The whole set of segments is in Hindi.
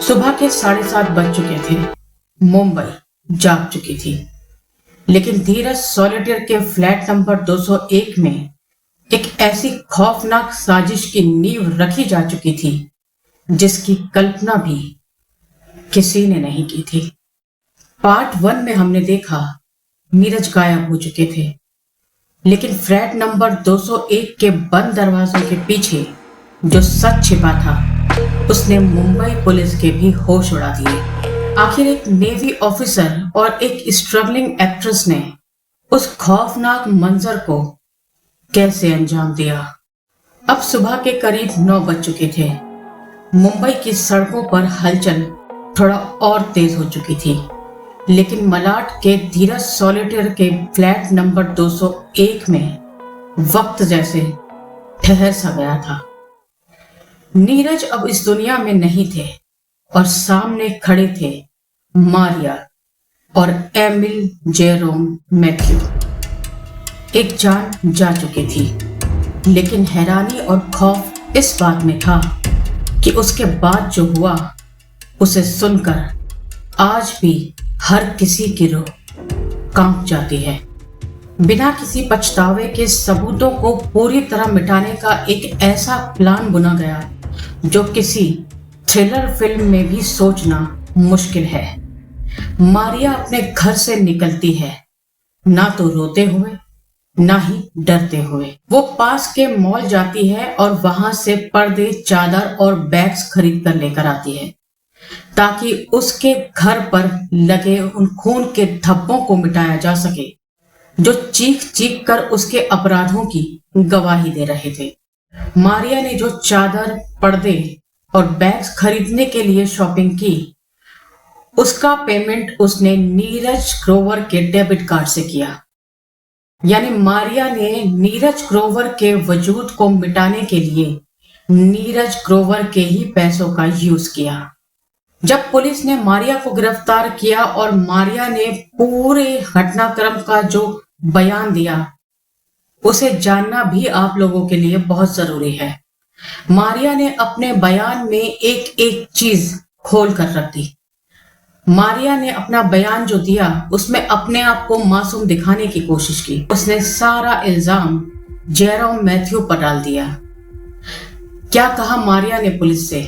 सुबह के 7:30 बज चुके थे। मुंबई जाग चुकी थी, लेकिन धीरज सॉलिटेयर के फ्लैट नंबर 201 में एक ऐसी खौफनाक साजिश की नींव रखी जा चुकी थी जिसकी कल्पना भी किसी ने नहीं की थी। पार्ट 1 में हमने देखा नीरज गायब हो चुके थे, लेकिन फ्लैट नंबर 201 के बंद दरवाजों के पीछे जो सच छिपा था उसने मुंबई पुलिस के भी होश उड़ा दिए। आखिर एक नेवी ऑफिसर और एक स्ट्रगलिंग एक्ट्रेस ने उस खौफनाक मंजर को कैसे अंजाम दिया। अब सुबह के करीब 9 बज चुके थे। मुंबई की सड़कों पर हलचल थोड़ा और तेज हो चुकी थी, लेकिन मलाड के धीरज सॉलिटेयर के फ्लैट नंबर 201 में वक्त जैसे ठहर सा गया था। नीरज अब इस दुनिया में नहीं थे और सामने खड़े थे मारिया और एमिल जेरोम मैथ्यू। एक जान जा चुकी थी, लेकिन हैरानी और खौफ इस बात में था कि उसके बाद जो हुआ उसे सुनकर आज भी हर किसी की रूह कांप जाती है। बिना किसी पछतावे के सबूतों को पूरी तरह मिटाने का एक ऐसा प्लान बुना गया जो किसी थ्रिलर फिल्म में भी सोचना मुश्किल है। मारिया अपने घर से निकलती है, ना तो रोते हुए ना ही डरते हुए। वो पास के मॉल जाती है और वहां से पर्दे, चादर और बैग्स खरीद कर लेकर आती है ताकि उसके घर पर लगे उन खून के धब्बों को मिटाया जा सके जो चीख चीख कर उसके अपराधों की गवाही दे रहे थे। मारिया ने जो चादर, पर्दे और बैग्स खरीदने के लिए शॉपिंग की, उसका पेमेंट उसने नीरज ग्रोवर के डेबिट कार्ड से किया। यानी मारिया ने नीरज ग्रोवर के वजूद को मिटाने के लिए नीरज ग्रोवर के ही पैसों का यूज किया। जब पुलिस ने मारिया को गिरफ्तार किया और मारिया ने पूरे घटनाक्रम का जो बयान दिया उसे जानना भी आप लोगों के लिए बहुत जरूरी है। मारिया ने अपने बयान में एक एक चीज खोल कर रख दी। मारिया ने अपना बयान जो दिया उसमें अपने आप को मासूम दिखाने की कोशिश की। उसने सारा इल्जाम जेरोम मैथ्यू पर डाल दिया। क्या कहा मारिया ने पुलिस से?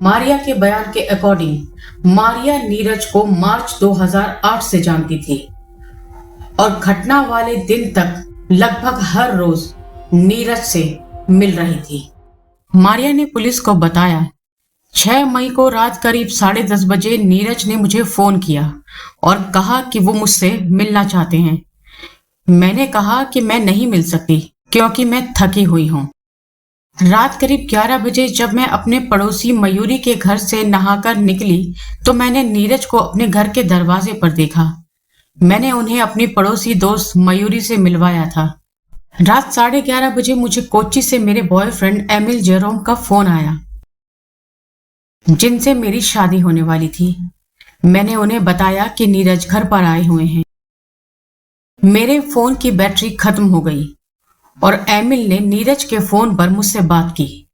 मारिया के बयान के अकॉर्डिंग मारिया नीरज को मार्च 2008 से जानती थी और घटना वाले दिन तक लगभग हर रोज नीरज से मिल रही थी। मारिया ने पुलिस को बताया, 6 मई को रात करीब 10:30 बजे नीरज ने मुझे फोन किया और कहा कि वो मुझसे मिलना चाहते हैं। मैंने कहा कि मैं नहीं मिल सकती क्योंकि मैं थकी हुई हूँ। रात करीब 11 बजे जब मैं अपने पड़ोसी मयूरी के घर से नहाकर निकली तो मैंने नीरज को अपने घर के दरवाजे पर देखा। मैंने उन्हें अपनी पड़ोसी दोस्त मयूरी से मिलवाया था। रात 11:30 बजे मुझे कोच्चि से मेरे बॉयफ्रेंड एमिल जेरोम का फोन आया जिनसे मेरी शादी होने वाली थी। मैंने उन्हें बताया कि नीरज घर पर आए हुए हैं। मेरे फोन की बैटरी खत्म हो गई और एमिल ने नीरज के फोन पर मुझसे बात की,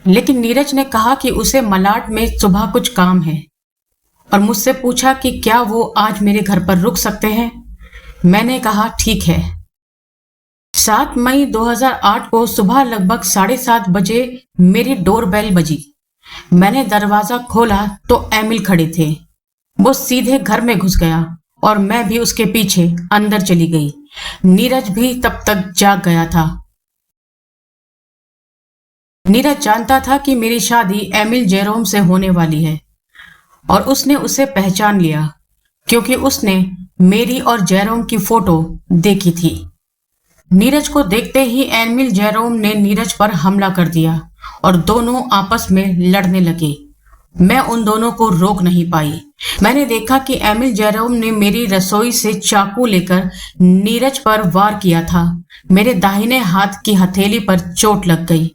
लेकिन नीरज ने कहा कि उसे मलाड में सुबह कुछ काम है और मुझसे पूछा कि क्या वो आज मेरे घर पर रुक सकते हैं। मैंने कहा ठीक है। 7 मई 2008 को सुबह लगभग 7:30 बजे मेरी डोरबेल बजी। मैंने दरवाजा खोला तो एमिल खड़े थे। वो सीधे घर में घुस गया और मैं भी उसके पीछे अंदर चली गई। नीरज भी तब तक जाग गया था। नीरज जानता था कि मेरी शादी एमिल जेरोम से होने वाली है और उसने उसे पहचान लिया क्योंकि उसने मेरी और जेरोम की फोटो देखी थी। नीरज को देखते ही एमिल जेरोम ने नीरज पर हमला कर दिया और दोनों आपस में लड़ने लगे। मैं उन दोनों को रोक नहीं पाई। मैंने देखा कि एमिल जेरोम ने मेरी रसोई से चाकू लेकर नीरज पर वार किया था। मेरे दाहिने हाथ की हथेली पर चोट लग गई।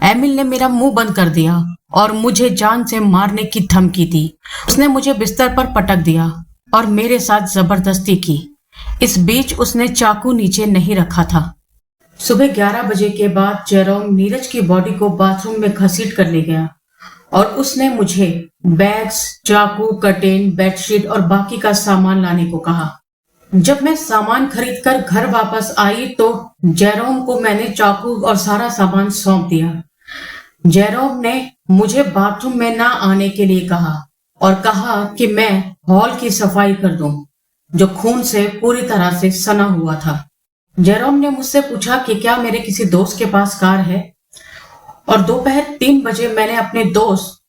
एमिल ने मेरा मुंह बंद कर दिया और मुझे जान से मारने की धमकी दी। उसने मुझे बिस्तर पर पटक दिया और मेरे साथ जबरदस्ती की। इस बीच उसने चाकू नीचे नहीं रखा था। सुबह 11 बजे के बाद जेरोम नीरज की बॉडी को बाथरूम में घसीट कर ले गया और उसने मुझे बैग्स, चाकू, कर्टेन, बेडशीट और बाकी का सामान लाने को कहा। जब मैं सामान खरीदकर घर वापस आई तो जेरोम को मैंने चाकू और सारा सामान सौंप दिया। जेरोम ने मुझे बाथरूम में ना आने के लिए कहा और कहा कि मैं हॉल की सफाई कर दूं, जो खून से पूरी तरह से सना हुआ था। जेरोम ने मुझसे पूछा कि क्या मेरे किसी दोस्त के पास कार है, और दोपहर 3 बजे मैंने अपने दोस्त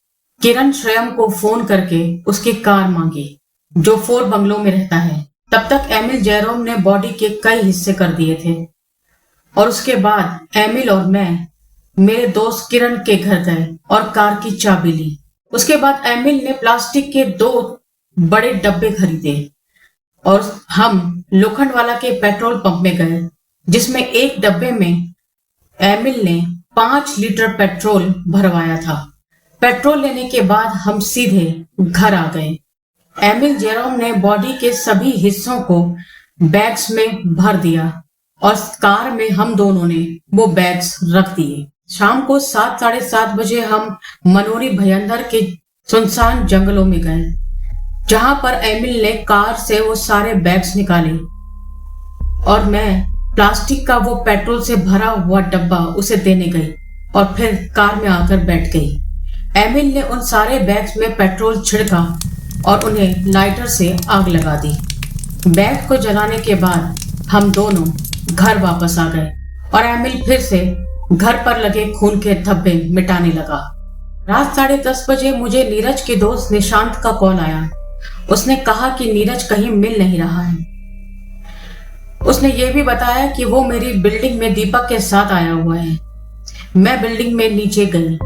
किरण श्रेयम को फोन करके उसकी कार मांगी, जो 4 बंगलों में रहता है। तब तक एमिल जेरोम ने बॉडी के कई हिस्से कर दिए थे और उसके बाद एमिल और मैं मेरे दोस्त किरण के घर गए और कार की चाबी ली। उसके बाद एमिल ने प्लास्टिक के 2 बड़े डब्बे खरीदे और हम लोखंडवाला के पेट्रोल पंप में गए, जिसमें एक डब्बे में एमिल ने 5 लीटर पेट्रोल भरवाया था। पेट्रोल लेने के बाद हम सीधे घर आ गए। एमिल जेरोम ने बॉडी के सभी हिस्सों को बैग्स में भर दिया और कार में हम दोनों ने वो बैग्स रख दिए। शाम को 7, साढ़े 7 बजे हम मनोरी भयंदर के सुनसान जंगलों में गए, जहां पर एमिल ने कार से वो सारे बैग्स निकाले और मैं प्लास्टिक का वो पेट्रोल से भरा हुआ डब्बा उसे देने गई और फिर कार में आकर बैठ गई। एमिल ने उन सारे बैग्स में पेट्रोल छिड़का और उन्हें लाइटर से आग लगा दी। बैग को जलाने के बाद हम दोनों घर वापस आ गए और एमिल फिर से घर पर लगे खून के धब्बे मिटाने लगा। रात 10:30 बजे मुझे नीरज के दोस्त निशांत का कॉल आया। उसने कहा कि नीरज कहीं मिल नहीं रहा है। उसने ये भी बताया कि वो मेरी बिल्डिंग में दीपक के साथ आया हुआ है। मैं बिल्डिंग में नीचे गई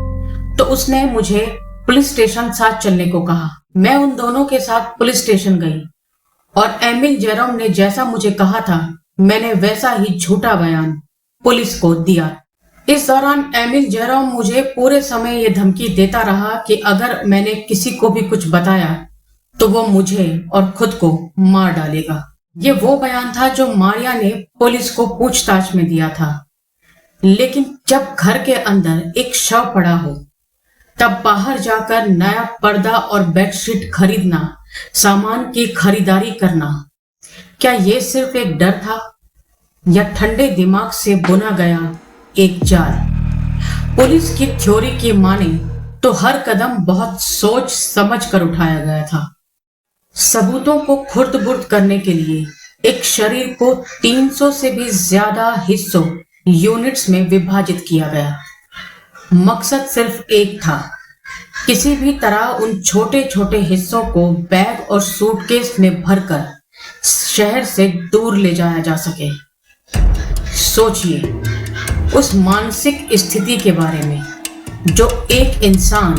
तो उसने मुझे पुलिस स्टेशन साथ चलने को कहा। मैं उन दोनों के साथ पुलिस स्टेशन गई और एमिल जेरोम ने जैसा मुझे कहा था मैंने वैसा ही झूठा बयान पुलिस को दिया। इस दौरान एमिल जेरोम मुझे पूरे समय ये धमकी देता रहा कि अगर मैंने किसी को भी कुछ बताया तो वो मुझे और खुद को मार डालेगा। ये वो बयान था जो मारिया ने पुलिस को पूछताछ में दिया था। लेकिन जब घर के अंदर एक शव पड़ा हो तब बाहर जाकर नया पर्दा और बेडशीट खरीदना, सामान की खरीदारी करना, क्या ये सिर्फ एक डर था या ठंडे दिमाग से बुना गया एक जाल? पुलिस की थ्योरी की माने तो हर कदम बहुत सोच समझ कर उठाया गया था। सबूतों को खुर्द-बुर्द करने के लिए एक शरीर को 300 से भी ज्यादा हिस्सों, यूनिट्स में विभाजित किया गया। मकसद सिर्फ एक था, किसी भी तरह उन छोटे छोटे हिस्सों को बैग और सूटकेस में भरकर शहर से दूर ले जाया जा सके। सोचिए उस मानसिक स्थिति के बारे में जो एक इंसान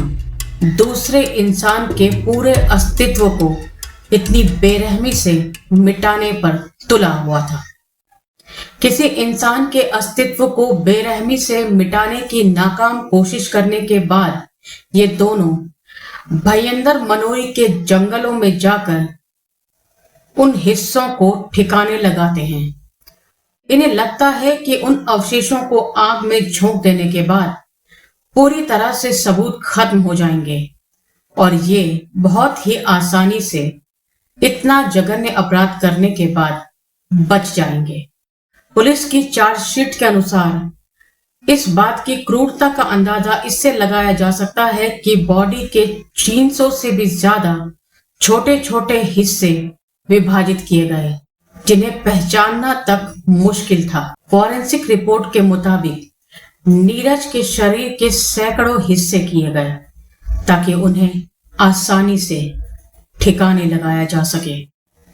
दूसरे इंसान के पूरे अस्तित्व को इतनी बेरहमी से मिटाने पर तुला हुआ था। किसी इंसान के अस्तित्व को बेरहमी से मिटाने की नाकाम कोशिश करने के बाद ये दोनों भयंदर मनोरी के जंगलों में जाकर उन हिस्सों को ठिकाने लगाते हैं। इन्हें लगता है कि उन अवशेषों को आग में झोंक देने के बाद पूरी तरह से सबूत खत्म हो जाएंगे और ये बहुत ही आसानी से इतना जघन्य अपराध करने के बाद बच जाएंगे। पुलिस की चार्जशीट के अनुसार इस बात की क्रूरता का अंदाजा इससे लगाया जा सकता है कि बॉडी के 300 से भी ज्यादा छोटे छोटे हिस्से विभाजित किए गए, जिन्हें पहचानना तक मुश्किल था। फॉरेंसिक रिपोर्ट के मुताबिक नीरज के शरीर के सैकड़ों हिस्से किए गए ताकि उन्हें आसानी से ठिकाने लगाया जा सके।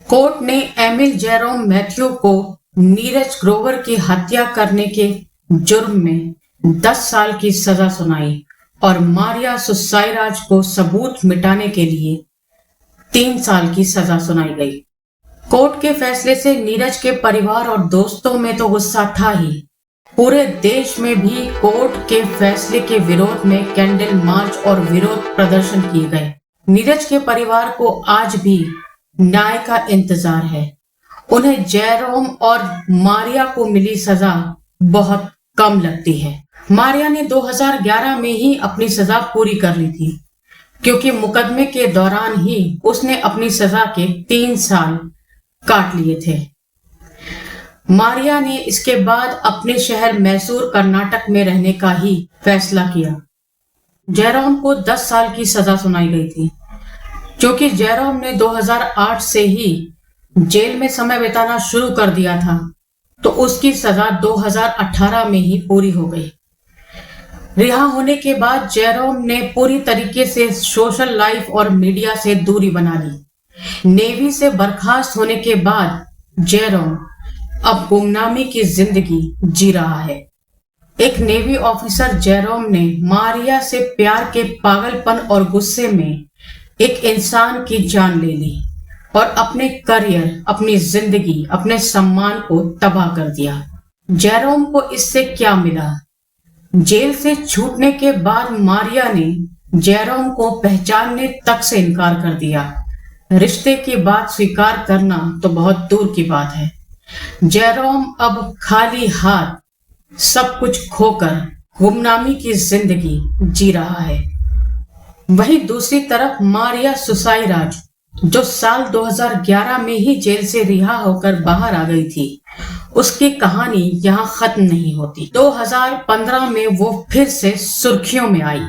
कोर्ट ने एमिल जेरोम मैथ्यू को नीरज ग्रोवर की हत्या करने के जुर्म में 10 साल की सजा सुनाई और मारिया सुसाइराज को सबूत मिटाने के लिए 3 साल की सजा सुनाई गई। कोर्ट के फैसले से नीरज के परिवार और दोस्तों में तो गुस्सा था ही, पूरे देश में भी कोर्ट के फैसले के विरोध में कैंडल मार्च और विरोध प्रदर्शन किए गए। नीरज के परिवार को आज भी न्याय का इंतजार है। उन्हें जेरोम और मारिया को मिली सजा बहुत कम लगती है। मारिया ने 2011 में ही अपनी सजा पूरी कर ली थी, क्योंकि मुकदमे के दौरान ही उसने अपनी सजा के 3 साल काट लिए थे। मारिया ने इसके बाद अपने शहर मैसूर कर्नाटक में रहने का ही फैसला किया। जेरोम को 10 साल की सजा सुनाई गई थी। क्योंकि जेरोम ने 2008 से ही जेल में समय बिताना शुरू कर दिया था, तो उसकी सजा 2018 में ही पूरी हो गई। रिहा होने के बाद जेरोम ने पूरी तरीके से सोशल लाइफ और मीडिया से दूरी बना ली। नेवी से बर्खास्त होने के बाद जेरोम अब गुमनामी की जिंदगी जी रहा है। एक नेवी ऑफिसर जेरोम ने मारिया से प्यार के पागलपन और गुस्से में एक इंसान की जान ले ली और अपने करियर, अपनी जिंदगी, अपने सम्मान को तबाह कर दिया। जेरोम को इससे क्या मिला? जेल से छूटने के बाद मारिया ने जेरोम को पहचानने तक से इनकार कर दिया। रिश्ते की बात स्वीकार करना तो बहुत दूर की बात है। जेरोम अब खाली हाथ सब कुछ खोकर गुमनामी की जिंदगी जी रहा है। वहीं दूसरी तरफ मारिया सुसाइराज, जो साल 2011 में ही जेल से रिहा होकर बाहर आ गई थी, उसकी कहानी यहाँ खत्म नहीं होती। 2015 में वो फिर से सुर्खियों में आई,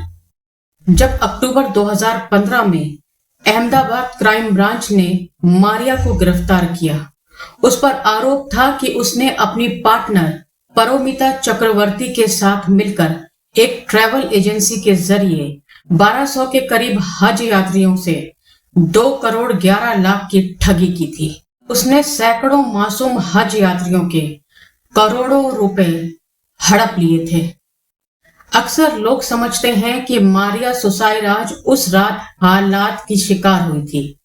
जब अक्टूबर 2015 में अहमदाबाद क्राइम ब्रांच ने मारिया को गिरफ्तार किया। उस पर आरोप था कि उसने अपनी पार्टनर परोमिता चक्रवर्ती के साथ मिलकर एक ट्रैवल एजेंसी के जरिए 1200 के करीब हज यात्रियों से 2 करोड़ 11 लाख की ठगी की थी। उसने सैकड़ों मासूम हज यात्रियों के करोड़ों रुपए हड़प लिए थे। अक्सर लोग समझते हैं कि मारिया सुसाइराज उस रात हालात की शिकार हुई थी,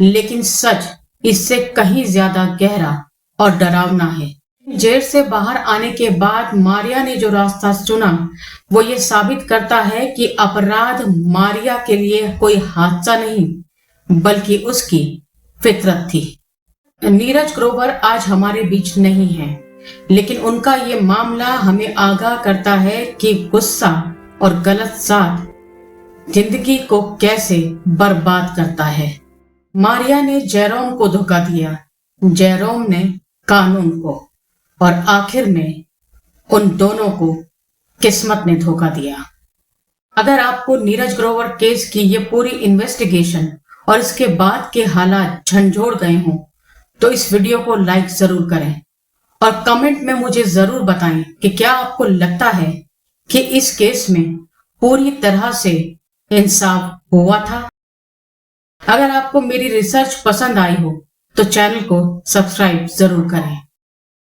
लेकिन सच इससे कहीं ज्यादा गहरा और डरावना है। जेल से बाहर आने के बाद मारिया ने जो रास्ता चुना, वो ये साबित करता है कि अपराध मारिया के लिए कोई हादसा नहीं, बल्कि उसकी फितरत थी। नीरज ग्रोवर आज हमारे बीच नहीं है, लेकिन उनका ये मामला हमें आगाह करता है कि गुस्सा और गलत साथ जिंदगी को कैसे बर्बाद करता है। मारिया ने जेरोम को धोखा दिया, जेरोम ने कानून को, और आखिर में उन दोनों को किस्मत ने धोखा दिया। अगर आपको नीरज ग्रोवर केस की ये पूरी इन्वेस्टिगेशन और इसके बाद के हालात झंझोड़ गए हों, तो इस वीडियो को लाइक जरूर करें और कमेंट में मुझे जरूर बताएं कि क्या आपको लगता है कि इस केस में पूरी तरह से इंसाफ हुआ था। अगर आपको मेरी रिसर्च पसंद आई हो तो चैनल को सब्सक्राइब जरूर करें।